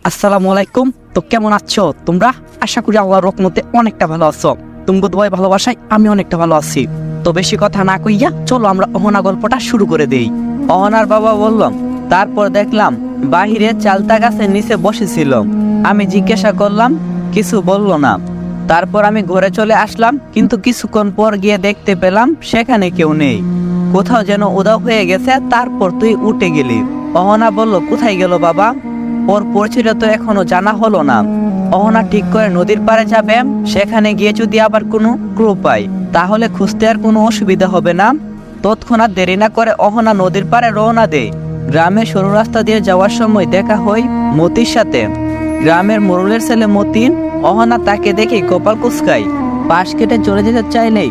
আসসালামু আলাইকুম। তো কেমন আছো তোমরা? আশা করি আল্লাহর রহমতে অনেকটা ভালো আছো। তুমি দুয়ায় ভালোবাসায় আমি অনেকটা ভালো আছি। তো বেশি কথা না কইয়া চলো আমরা অহনা গল্পটা শুরু করে দেই। অহনার বাবা বলল, তারপর দেখলাম বাহিরে চালতা গাছের নিচে বসেছিল। আমি জিজ্ঞাসা করলাম, কিছু বলল না। তারপর আমি ঘরে চলে আসলাম, কিন্তু কিছুক্ষণ পর গিয়ে দেখতে পেলাম সেখানে কেউ নেই, কোথাও যেন উধাও হয়ে গেছে। তারপর তুই উঠে গেলি। অহনা বলল, কোথায় গেল বাবা? ওর পরিচয়টা তো এখনো জানা হলো না। অহনা ঠিক করে নদীর পাড়ে যাবে। সেখানে গিয়ে যদি আবার কোনো ক্লু পাই তাহলে খুঁজতে আর কোনো অসুবিধা হবে না। তৎক্ষণাৎ দেরি না করে অহনা নদীর পাড়ে রওনা দেয়। গ্রামের সরু রাস্তা দিয়ে যাওয়ার সময় দেখা হয় মতির সাথে। গ্রামের মোড়লের ছেলে মতিন। অহনা তাকে দেখে কপাল কুঁচকায়। পাশ কেটে চলে যেতে চাইলেই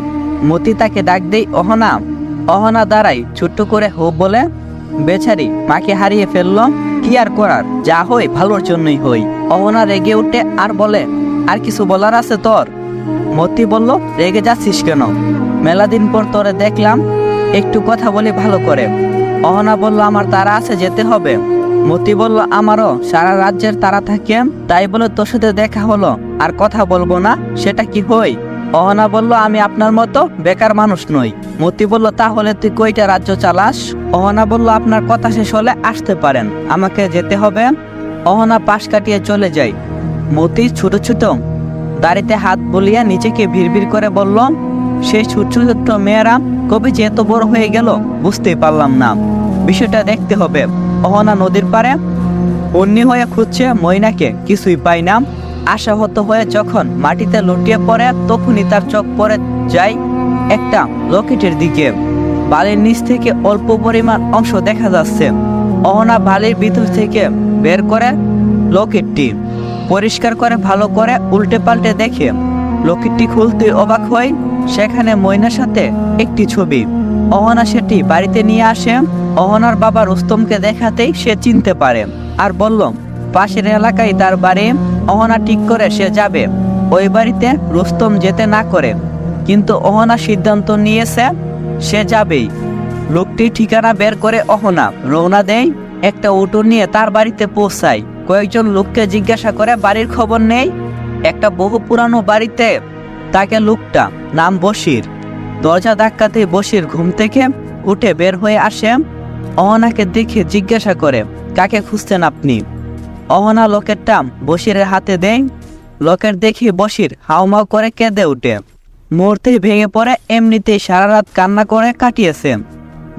মতি তাকে ডাক দেয়, অহনা। অহনা দাঁড়ায়, ছোট্ট করে হো বলে। বেচারি মাকে হারিয়ে ফেললো, কি আর করার, যা হয় ভালোর জন্যই হই। অহনা রেগে উঠে আর বলে, আর কিছু বলার আছে তোর? মতি বলল, রেগে যাচ্ছিস কেন? মেলা দিন পর তোরে দেখলাম, একটু কথা বলি ভালো করে। অহনা বলল, আমার তারা আছে, যেতে হবে। মতি বলল, আমারও সারা রাজ্যের তারা থাকে, তাই বলে তোর সাথে দেখা হলো আর কথা বলবো না, সেটা কি হই? অহনা বলল, আমি আপনার মতো বেকার মানুষ নই। মতি বলল, তাহলে তুই কয়টা রাজ্য চালাস? অহনা বলল, আপনার কথা শেষ হলে আসতে পারেন, আমাকে যেতে হবে। অহনা পাশ কাটিয়ে চলে যায়। মতি ছোট ছোট দাড়িতে হাত বলিয়া নিচেকে ভিড় করে বলল, সেই ছোট ছোট মেয়েরা কবে যে এত বড় হয়ে গেল বুঝতেই পারলাম না, বিষয়টা দেখতে হবে। অহনা নদীর পাড়ে অন্যি হয়ে খুঁজছে ময়নাকে, কিছুই পাই না। আশাহত হয়ে যখন মাটিতে লুটিয়ে পড়ে, তখনই তার চোখ পড়ে যায় একটা লকেটের দিকে। বালির নিচ থেকে অল্প পরিমাণ অংশ দেখা যাচ্ছে। অহনা বালির ভিতর থেকে বের করে লকেটটি পরিষ্কার করে ভালো করে উল্টে পাল্টে দেখে লকেটটি খুলতে অবাক হয়। সেখানে ময়নার সাথে একটি ছবি। অহনা সেটি বাড়িতে নিয়ে আসে। অহনার বাবা রুস্তমকে দেখাতেই সে চিনতে পারে আর বলল, পাশের এলাকায় তার বাড়ি। অহনা ঠিক করে সে যাবে ওই বাড়িতে, রুস্তম যেতে না করে। কিন্তু অহনা সিদ্ধান্ত নিয়েছে সে যাবেই। লোকটি ঠিকানা বের করে অহনা রওনা দেয়। একটা অটো নিয়ে তার বাড়িতে পৌঁছায়। কয়েকজন লোককে জিজ্ঞাসা করে বাড়ির খবর নেই। একটা বহু পুরানো বাড়িতে তাকে লোকটা, নাম বশির। দরজা ধাক্কাতে বশির ঘুম থেকে উঠে বের হয়ে আসে। অহনাকে দেখে জিজ্ঞাসা করে, কাকে খুঁজছেন আপনি? অহনা লকেটটা বশিরের হাতে দেয়। লকেট দেখে বশির হাউমাউ করে কেঁদে উঠে, মুহূর্তেই ভেঙে পড়ে। এমনিতেই সারা রাত কান্না করে কাটিয়েছে।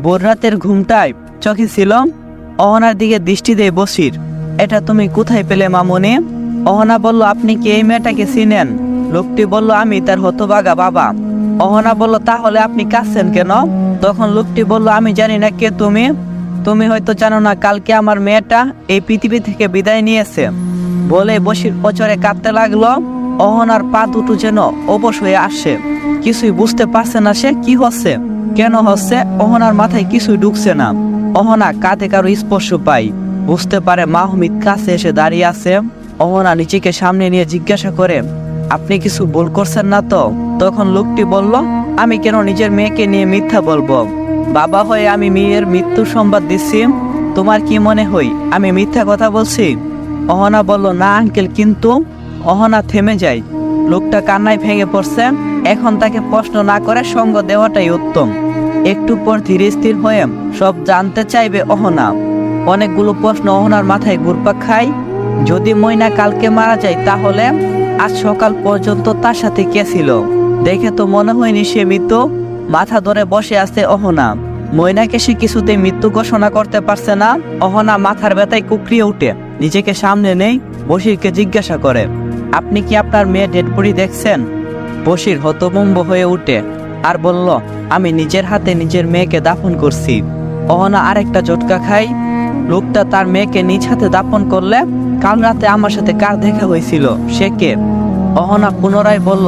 ভোর রাতের ঘুমটায় চোখে ছিল। অহনার দিকে দৃষ্টি দেয় বশির। এটা তুমি কোথায় পেলে মামনি? অহনা বলল, আপনি কি এই মেয়েটাকে চিনেন? লোকটি বলল, আমি তার হতভাগা বাবা। অহনা বলল, তাহলে আপনি কাঁদছেন কেন? তখন লোকটি বলল, আমি জানি না কে তুমি। তুমি হয়তো জানো না, কালকে আমার মেয়েটা এই পৃথিবী থেকে বিদায় নিয়েছে। বলে বশির অচরে কাঁদতে লাগলো। অহনার পা দুটো যেন অবশ হয়ে আসে। কিছুই বুঝতে পারছে না সে কি হচ্ছে, কেন হচ্ছে। অহনার মাথায় কিছুই ঢুকছে না। অহনা কাঁধে কারো স্পর্শ পাই, বুঝতে পারে মাহমিদ কাছে এসে দাঁড়িয়ে আছে। অহনা নিজেকে সামনে নিয়ে জিজ্ঞাসা করে, আপনি কিছু ভুল করছেন না তো? তখন লোকটি বলল, আমি কেন নিজের মেয়েকে নিয়ে মিথ্যা বলবো? বাবা হয়ে আমি মেয়ের মৃত্যুর সংবাদ দিচ্ছি, তোমার কি মনে হয় আমি মিথ্যা কথা বলছি? অহনা বলল, না আঙ্কেল। কিন্তু অহনা থেমে যায়। লোকটা কান্নায় ভেঙে পড়ছে। এখন তাকে প্রশ্ন না করে সঙ্গ দেওয়াটাই উত্তম। একটু পর ধীরে স্থির হয়ে সব জানতে চাইবে অহনা। অনেকগুলো প্রশ্ন অহনার মাথায় ঘুরপাক খায়। যদি ময়না কালকে মারা যায় তাহলে আজ সকাল পর্যন্ত তার সাথে কে ছিল? দেখে তো মনে হয়নি সে মৃত। মাথা ধরে বসে আছে অহনা। ময়নাকে সে কিছুতেই মৃত্যু ঘোষণা করতে পারছে না। অহনা মাথার ব্যথায় কুকরিয়ে উঠে নিজেকে সামনে নেই। বশিরকে জিজ্ঞাসা করে, আপনি কি আপনার মেয়ে ডেড বডি দেখছেন? বশির হতভম্ব হয়ে উঠে আর বলল, আমি নিজের হাতে নিজের মেয়েকে দাফন করছি। অহনা আরেকটা ঝটকা খায়। লোকটা তার মেয়েকে নিজ হাতে দাফন করলে কাল রাতে আমার সাথে কার দেখা হয়েছিল, সে কে? অহনা পুনরায় বলল,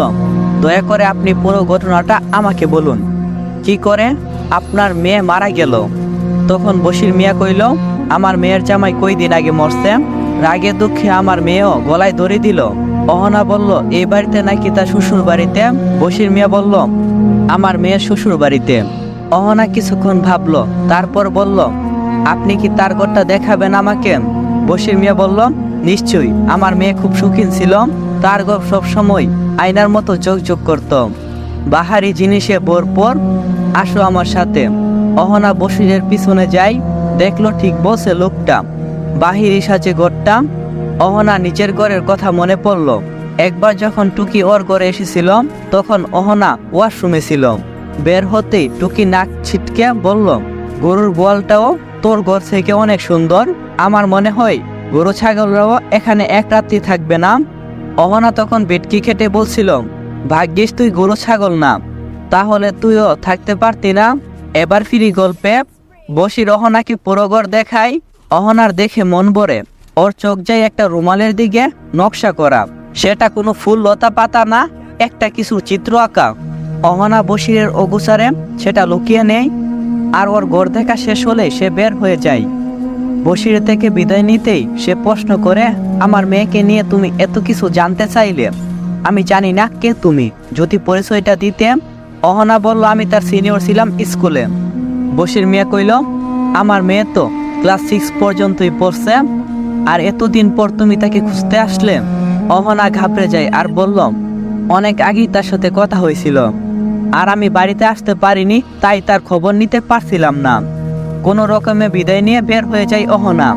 দয়া করে আপনি পুরো ঘটনাটা আমাকে বলুন। কি করে আপনার মেয়ে মারা গেল? তখন বশির মিয়া কইল, আমার মেয়ের জামাই কয়দিন আগে মরছে। রাগে দুঃখে আমার মেয়েও গলায় দড়ি দিল। অহনা বলল, এই বাড়িতে নাকি তার শ্বশুর বাড়িতে? বশির মিয়া বলল, আমার মেয়ের শ্বশুর বাড়িতে। অহনা কিছুক্ষণ ভাবলো, তারপর বলল, আপনি কি তার ঘরটা দেখাবেন আমাকে? বশির মিয়া বলল, নিশ্চয়ই আমার মেয়ে খুব সুখী ছিল, তার গপ সবসময় আয়নার মতো চকচক করত। বাহারি জিনিসে ভরপুর। আসো আমার সাথে। অহনা বসিরের পিছনে যাই, দেখলো ঠিক বসে লোকটা, বাহিরি সাজে ঘরটা। অহনা নিজের ঘরের কথা মনে পড়ল। একবার যখন টুকি ওর ঘরে এসেছিল তখন অহনা ওয়াশরুমে ছিল। বের হতেই টুকি নাক ছিটকে বলল, গরুর গোয়ালটাও তোর ঘর থেকে অনেক সুন্দর। আমার মনে হয় গরু ছাগলরাও এখানে এক রাত্রি থাকবে না। অহনা তখন বেটকি খেটে বলছিল, ভাগ্যিস তুই গরু ছাগল না, তাহলে তুইও থাকতে পারতি না। এবার ফিরি গল্পে। বসির অহনাকে পুরো ঘর দেখায়। অহনার দেখে মন ভরে। ওর চোখ যায় একটা রুমালের দিকে, নকশা করা। সেটা কোনো ফুল লতা পাতা না, একটা কিছু চিত্র আঁকা। অহনা বসিরের অগুচারে সেটা লুকিয়ে নেয়। আর ওর ঘর দেখা শেষ হলে সে বের হয়ে যায়। বসির থেকে বিদায় নিতেই সে প্রশ্ন করে, আমার মেয়েকে নিয়ে তুমি এত কিছু জানতে চাইলে? আমি জানি না কে তুমি, যদি পরিচয়টা দিতে। অহনা বলল, আমি তার সিনিয়র ছিলাম স্কুলে। বসির মেয়ে কইল, আমার মেয়ে তো ক্লাস 6 পর্যন্তই পড়ছে, আর এতদিন পর তুমি তাকে খুঁজতে আসলে? অহনা ঘাবড়ে যায় আর বলল, অনেক আগেই তার সাথে কথা হয়েছিল, আর আমি বাড়িতে আসতে পারিনি, তাই তার খবর নিতে পারছিলাম না। কোনো রকমে বিদায় নিয়ে বের হয়ে যায় অহনা।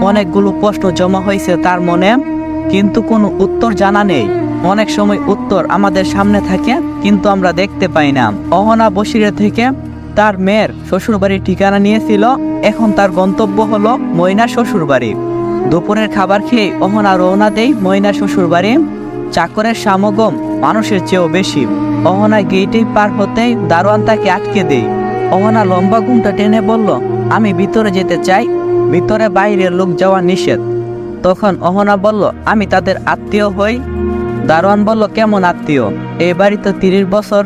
অনেকগুলো প্রশ্ন জমা হয়েছে তার মনে, কিন্তু কোনো উত্তর জানা নেই। অনেক সময় উত্তর আমাদের সামনে থাকে, কিন্তু আমরা দেখতে পাই না। অহনা বসিরে থেকে তার মেয়ের শ্বশুরবাড়ির ঠিকানা নিয়েছিল। এখন তার গন্তব্য হলো ময়নার শ্বশুরবাড়ি। দুপুরের খাবার খেয়ে অহনা রওনা দেয় ময়নার শ্বশুরবাড়ি। চাকরের সমাগম মানুষের চেয়েও বেশি। অহনা গেটেই পার হতেই দারোয়ান তাকে আটকে দেয়। অহনা লম্বা ঘুমটা টেনে বলল, আমি ভিতরে যেতে চাই, ভিতরে বাইরের লোক যাওয়া নিষেধ। তখন অহনা বলল, আমি তাদের আত্মীয় হই। দারোয়ান বলল, কেমন আত্মীয়? এই বাড়িতে 30 বছর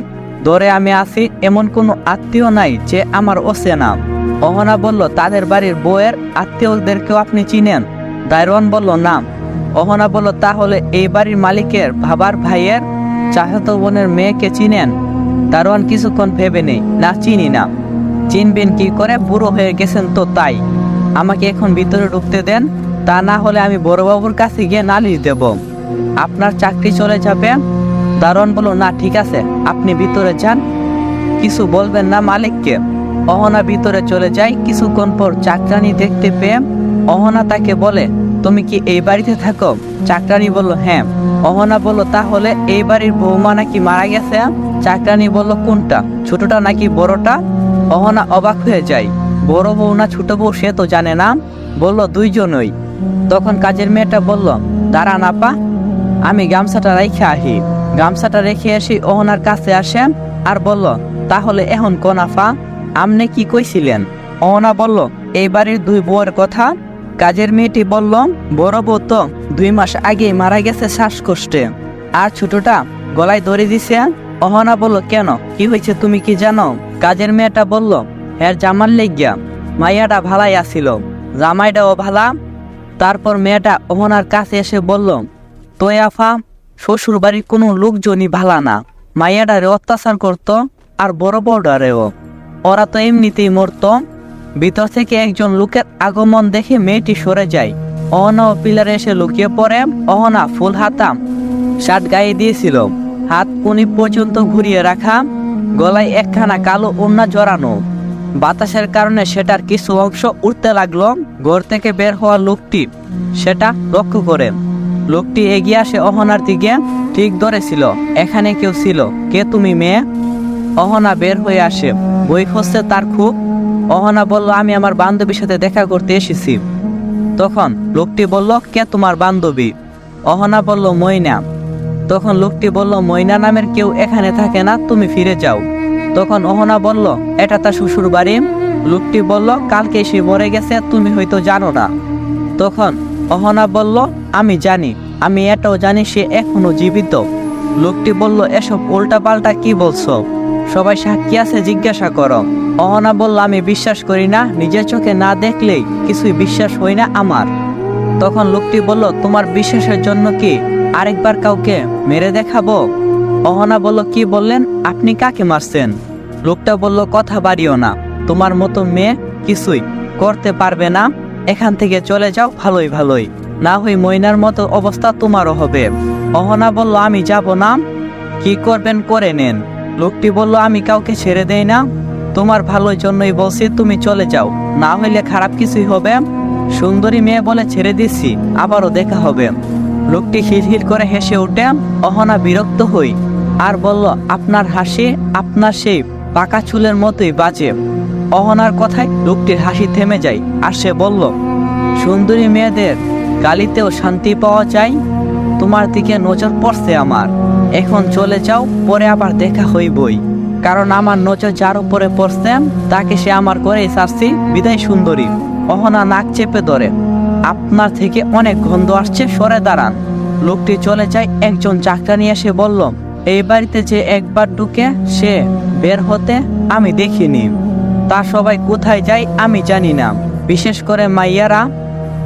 ধরে আমি আছি, এমন কোনো আত্মীয় নাই যে আমার অচেনা। অহনা বলল, তাদের বাড়ির বউয়ের আত্মীয়দেরকেও আপনি চিনেন? দারোয়ান বলল, না। অহনা বলল, তাহলে এই বাড়ির মালিকের বাবার ভাইয়ের চাচাতো বোনের মেয়েকে চিনেন? দারোয়ান কিছুক্ষণ ভেবে নেই, না, চিনি না। চিনবেন কি করে, বুড়ো হয়ে গেছেন তো তাই। আমাকে এখন ভিতরে ঢুকতে দেন, তা না হলে আমি বড়বাবুর কাছে গিয়ে নালিশ দেব, আপনার চাকরি চলে যাবে। দারোয়ান বলল, না, ঠিক আছে, আপনি ভিতরে যান। কিছু বলবেন না মালিককে? অহনা ভিতরে চলে যায়। কিছুক্ষণ পর চাকরানি দেখতে পেয়ে অহনা তাকে বলে, তুমি কি এই বাড়িতে থাকো? চাকরানি বলল, হ্যাঁ। অহনা বলল, তাহলে এই বাড়ির বৌমা নাকি মারা গেছে? চাকরানি বলল, কোনটা, ছোটটা নাকি বড়টা? অহনা অবাক হয়ে যায়। বড় বউ না ছোট বউ সে তো জানে না। বলল, দুইজনই। তখন কাজের মেয়েটা বলল, দাঁড়ান আপা, আমি গামছাটা রেখে আহি। গামছাটা রেখে এসে অহনার কাছে আসেন আর বলল, তাহলে এখন কোন আফা, আপনি কি কইছিলেন? অহনা বলল, এই বাড়ির 2 বউয়ের কথা। কাজের মেয়েটি বলল, বড় বউ তো 2 মাস আগে মারা গেছে শ্বাসকষ্টে, আর ছোটটা গলায় দড়ি দিছে। অহনা বলল, কেন, কি হয়েছে তুমি কি জানো? কাজের মেয়েটা বলল, হ্যাঁ, জামার লেগিয়া। মাইয়াটা ভালাই আসিল, জামাইটাও ভালা। তারপর মেয়েটা অহনার কাছে এসে বলল, তো আফা, শ্বশুর বাড়ির কোনো লোকজনই ভালা না, মাইয়াডারে অত্যাচার করত, আর বড় বড়ডারেও। ওরা তো এমনিতেই মরত। ভিতর থেকে একজন লোকের আগমন দেখে মেয়েটি সরে যায়। অহনা ও পিলারে এসে লুকিয়ে পড়ে। অহনা ফুল হাতা শার্ট গায়ে দিয়েছিল, হাত কুনি পর্যন্ত ঘুরিয়ে রাখা, গলায় একখানা কালো ওড়না জড়ানো। বাতাসের কারণে সেটার কিছু অংশ উঠতে লাগলো। ঘর থেকে বের হওয়া লোকটি সেটা লক্ষ্য করে। লোকটি এগিয়ে আসে অহনার দিকে, ঠিক ধরেছিল, এখানে কেউ ছিল, কে তুমি মেয়ে? অহনা বের হয়ে আসে, বই খুঁজছে তার খুব। অহনা বলল, আমি আমার বান্ধবীর সাথে দেখা করতে এসেছি। তখন লোকটি বলল, কে তোমার বান্ধবী? অহনা বলল, ময়না। তখন লোকটি বলল, ময়না নামের কেউ এখানে থাকে না, তুমি ফিরে যাও। তখন অহনা বলল, এটা তার শ্বশুর বাড়ি। লোকটি বলল, কালকে সে মরে গেছে, তুমি হয়তো জানো না। তখন অহনা বলল, আমি জানি, আমি এটাও জানি সে এখনো জীবিত। লোকটি বলল, এসব উল্টাপাল্টা কি বলছো? সবাই সাক্ষী আছে, জিজ্ঞাসা করো। অহনা বলল, আমি বিশ্বাস করি না, নিজের চোখে না দেখলেই কিছুই বিশ্বাস হয় না আমার। তখন লোকটি বলল, তোমার বিশ্বাসের জন্য কি আরেকবার কাউকে মেরে দেখাবো? অহনা বলল, কি বললেন, আপনি কাকে মারছেন? লোকটা বলল, কথা বাড়িও না, তোমার মতো মেয়ে কিছুই করতে পারবে না, এখান থেকে চলে যাও ভালোই ভালোই। না হয় ময়নার মতো অবস্থা তোমারও হবে। অহনা বলল, আমি যাব না। কি করবেন করে নেন। লোকটি বলল, আমি কাউকে ছেড়ে দেই না, তোমার ভালোর জন্যই বলছি, তুমি চলে যাও, না হইলে খারাপ কিছুই হবে। সুন্দরী মেয়ে বলে ছেড়ে দিচ্ছি, আবারও দেখা হবে। লোকটি হিল করে হেসে উঠে। অহনা বিরক্ত হই আর বলল, আপনার হাসি আপনার সেই পাকা চুলের মতোই বাজে। অহনার কথায় লোকটির হাসি থেমে যায় আর সে বলল, সুন্দরী মেয়েদের গালিতেও শান্তি পাওয়া যায়, তোমার দিকে নজর পড়ছে আমার, এখন চলে যাও, পরে আবার দেখা হইবই। কারণ আমার নজর যার উপরে পড়ছে তাকে সে আমার করে ছাড়ছি, বিদায় সুন্দরী। অহনা নাক চেপে ধরে, আপনার থেকে অনেক গন্ধ আসছে, সরে দাঁড়ান। লোকটি চলে যায়। একজন চাকরানি এসে বলল, এই বাড়িতে যে একবার ঢুকে সে বের হতে আমি দেখিনি, তা সবাই কোথায় যায় আমি জানি না, বিশেষ করে মাইয়ারা।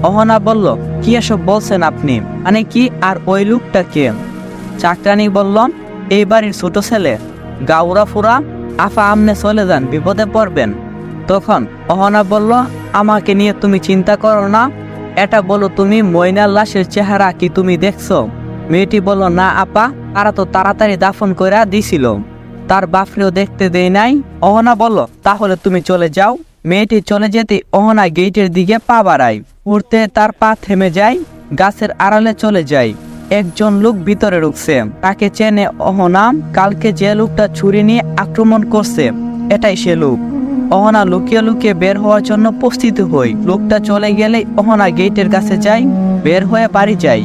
অহনা বলল, কি এসব বলছেন আপনি, মানে কি, আর ওই লোকটা কে? চাকরানি বলল, এই বাড়ির ছোট ছেলে, গাউরা ফুরা। আফা, আমনে চলে যান, বিপদে পড়বেন। তখন অহনা বলল, আমাকে নিয়ে তুমি চিন্তা করো না, এটা বলো তুমি ময়নার লাশের চেহারা কি তুমি দেখছো? মেয়েটি বলল, না আপা, তারা তো তাড়াতাড়ি দাফন করে দিছিল, তার বাপরেও দেখতে দেয় নাই। অহনা বলল, তাহলে তুমি চলে যাও। মেয়েটি চলে যেতে অহনা গেটের দিকে পা বাড়ায়। উঠতে তার পা থেমে যায়, গাছের আড়ালে চলে যায়। একজন লোক ভিতরে ঢুকছে, তাকে চেনে অহনা, কালকে যে লোকটা ছুরি নিয়ে আক্রমণ করছে এটাই সে লোক। অহনা লুকিয়ে লুকিয়ে বের হওয়ার জন্য প্রস্তুত হই। লোকটা চলে গেলে অহনা গেটের কাছে যায়, বের হয়ে বাড়ি যায়।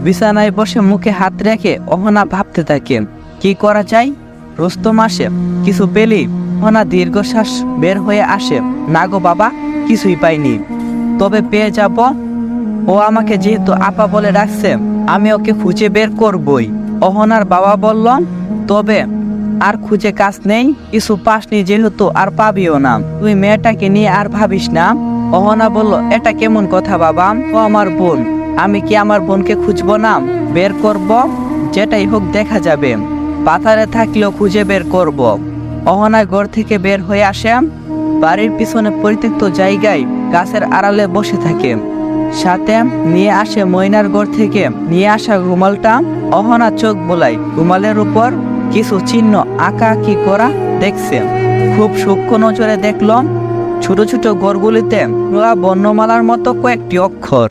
বিছানায় বসে মুখে হাত রেখে অহনা ভাবতে থাকে, কি করা যায়। রুস্তম আসে, কিছু পেলি? অহনা দীর্ঘশ্বাস বের হয়ে আসে, না গো বাবা, কিছুই পাইনি, তবে পেয়ে যাব। ও আমাকে যেহেতু আপা বলে ডাকছে, আমি ওকে খুঁজে বের করবই। অহনার বাবা বলল, তবে আর খুঁজে কাজ নেই, কিছু পাসনি যেহেতু আর পাবিও না, তুই মেয়েটাকে নিয়ে আর ভাবিস না। অহনা বলল, এটা কেমন কথা বাবা, ও আমার বোন, আমি কি আমার বোনকে খুঁজবো না? বের করব, যেটাই হোক দেখা যাবে, পাথারে থাকলেও খুঁজে বের করব। অহনা ঘর থেকে বের হয়ে আসে, বাড়ির পিছনে পরিত্যক্ত জায়গায় গাছের আড়ালে বসে থাকে। সাথে নিয়ে আসে ময়নার ঘর থেকে নিয়ে আসা রুমালটা। অহনা চোখ বোলায়, রুমালের উপর কিছু চিহ্ন আঁকা কি করা দেখছে। খুব সূক্ষ্ম নজরে দেখল ছোট ছোট ঘরগুলিতে বর্ণমালার মতো কয়েকটি অক্ষর।